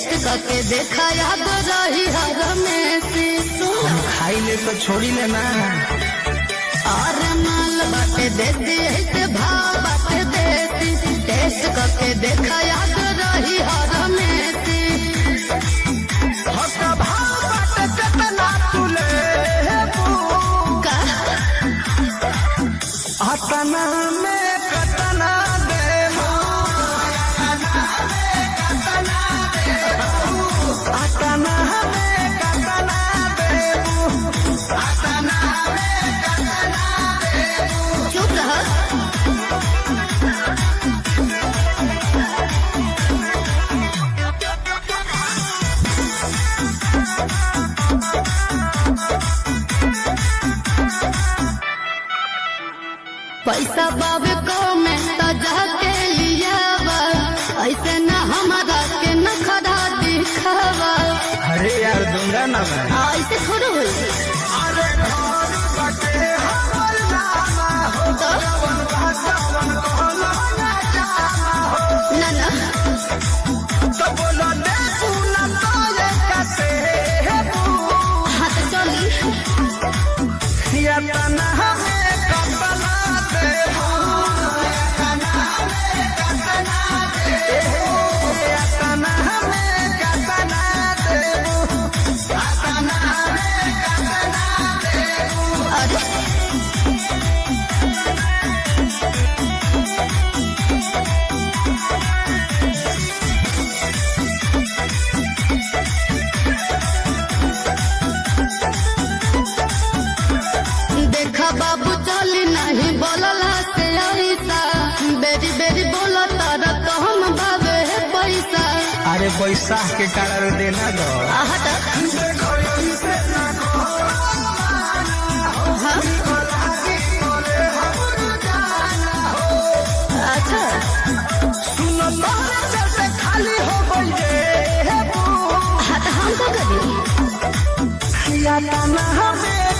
Test करके देखा याद रही हर में हम खाई ले तो छोड़ी लेना। और माल बाटे देती ऐसे भाव बाटे देती टेस्ट करके देखा याद रही हर में अतना में कतना देबो अतना में कतना देबो अतना में कतना देबो। चुप रह। पैसा बाबे को मैं तो जाके लिया ऐसे न हमारा के न खड़ा दिखावा। अरे यार दूंगा ना मैं। ऐसे थोड़ा हो ना ना तो बोलो दे पूना तो ये कैसे है तू। हाँ तो चली या तना हमें कपला देबो तना हमें कतना देबो तना हमें कतना देबो तना हमें कतना देबो। अरे देखा बाबू चली नहीं बोलला से ऐसा बेरी बेरी बोला तारा तो हम बाबे है पैसा। अरे पैसा के कारण देना दो। हटा हाँ? अच्छा सुनो तो खाली हो गई हाँ तो हम तो करी या तना हमें